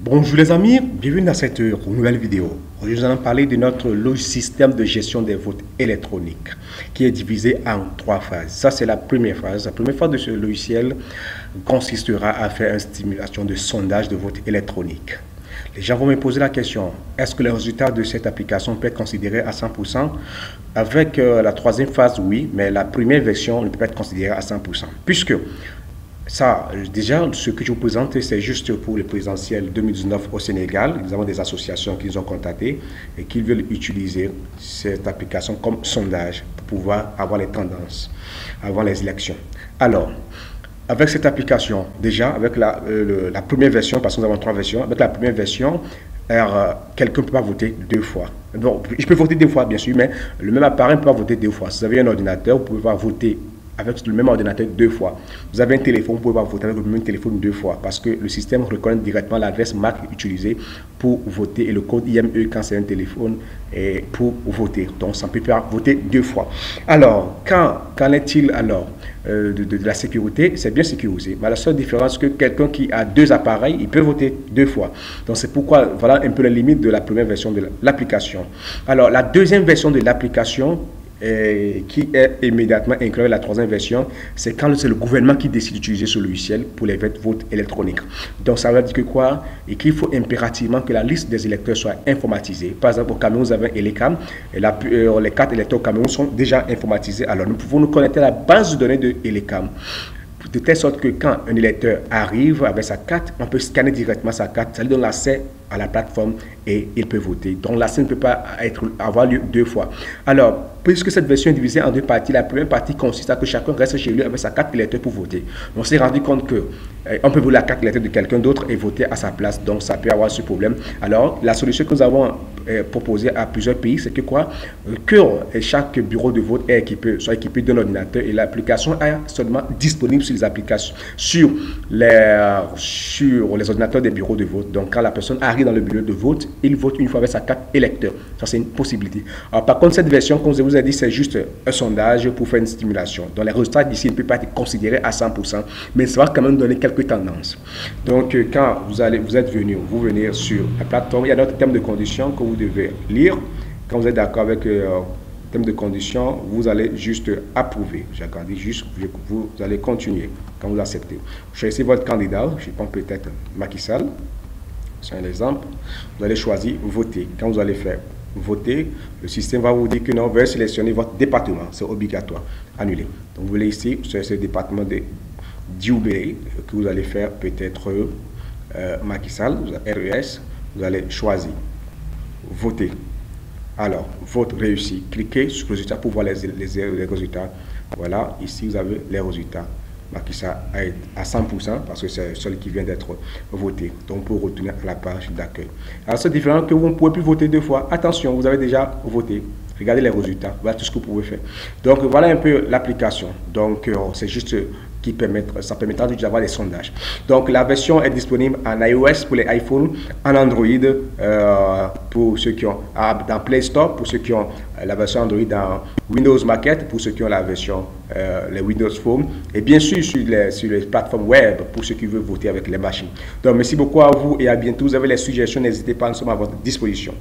Bonjour les amis, bienvenue dans cette nouvelle vidéo. Aujourd'hui, nous allons parler de notre système de gestion des votes électroniques qui est divisé en 3 phases. Ça, c'est la première phase. La première phase de ce logiciel consistera à faire une stimulation de sondage de vote électronique. Les gens vont me poser la question, est-ce que les résultats de cette application peut être considérés à 100%? Avec la troisième phase, oui, mais la première version ne peut pas être considérée à 100%. Puisque ça, déjà, ce que je vous présente, c'est juste pour le présidentiel 2019 au Sénégal. Nous avons des associations qui nous ont contactés et qui veulent utiliser cette application comme sondage pour pouvoir avoir les tendances avant les élections. Alors, avec cette application, déjà, avec la première version, parce que nous avons 3 versions, avec la première version, quelqu'un ne peut pas voter 2 fois. Bon, je peux voter 2 fois, bien sûr, mais le même appareil ne peut pas voter 2 fois. Si vous avez un ordinateur, vous pouvez pas voter avec le même ordinateur 2 fois. Vous avez un téléphone, vous pouvez pas voter avec le même téléphone 2 fois parce que le système reconnaît directement l'adresse MAC utilisée pour voter et le code IME quand c'est un téléphone pour voter. Donc, ça ne peut pas voter 2 fois. Alors, qu'en est-il alors de la sécurité? C'est bien sécurisé. Mais la seule différence, c'est que quelqu'un qui a 2 appareils, il peut voter 2 fois. Donc, c'est pourquoi, voilà un peu la limite de la première version de l'application. Alors, la deuxième version de l'application, qui est immédiatement inclus la troisième version, c'est quand c'est le gouvernement qui décide d'utiliser ce logiciel pour les votes électroniques. Donc ça veut dire que quoi? Et qu'il faut impérativement que la liste des électeurs soit informatisée. Par exemple, au Cameroun, vous avez ELECAM, et les cartes électeurs au Cameroun sont déjà informatisées. Alors nous pouvons nous connecter à la base de données de ELECAM, de telle sorte que quand un électeur arrive avec sa carte, on peut scanner directement sa carte, ça lui donne l'accès à la plateforme et il peut voter. Donc l'accès ne peut pas avoir lieu 2 fois. Alors, puisque cette version est divisée en 2 parties, la première partie consiste à que chacun reste chez lui avec sa carte électeur pour voter. On s'est rendu compte que on peut voler la carte électeur de quelqu'un d'autre et voter à sa place. Donc ça peut avoir ce problème. Alors, la solution que nous avons proposée à plusieurs pays, c'est que quoi? Que chaque bureau de vote soit équipé d'un ordinateur et l'application est seulement disponible sur les applications, sur les ordinateurs des bureaux de vote. Donc quand la personne arrive dans le bureau de vote, il vote une fois avec sa carte électeur. Ça, c'est une possibilité. Alors, par contre, cette version, comme je vous ai dit, c'est juste un sondage pour faire une stimulation. Donc, les résultats d'ici ne peuvent pas être considérés à 100%, mais ça va quand même donner quelques tendances. Donc, quand vous venez sur la plateforme, il y a d'autres termes de conditions que vous devez lire. Quand vous êtes d'accord avec le terme de conditions, vous allez juste approuver. J'ai dit juste, vous allez continuer quand vous acceptez. Vous choisissez votre candidat, je pense peut-être Macky Sall. C'est un exemple. Vous allez choisir voter. Quand vous allez faire voter, le système va vous dire que non, vous allez sélectionner votre département. C'est obligatoire. Annuler. Donc vous allez ici, sur ce département de Dioubé, que vous allez faire peut-être Macky Sall, RES. Vous allez choisir voter. Alors, vote réussi. Cliquez sur le résultat pour voir les résultats. Voilà, ici vous avez les résultats. Macky Sall est à 100% parce que c'est celui qui vient d'être voté. Donc, pour retourner à la page d'accueil. Alors, c'est différent que vous ne pouvez plus voter 2 fois. Attention, vous avez déjà voté. Regardez les résultats. Voilà tout ce que vous pouvez faire. Donc, voilà un peu l'application. Donc, c'est juste ça permettra d'avoir des sondages. Donc, la version est disponible en iOS pour les iPhones, en Android pour ceux qui ont dans Play Store, pour ceux qui ont la version Android dans Windows Market, pour ceux qui ont la version les Windows Phone, et bien sûr sur les plateformes web pour ceux qui veulent voter avec les machines. Donc, merci beaucoup à vous et à bientôt. Vous avez les suggestions, n'hésitez pas, nous sommes à votre disposition.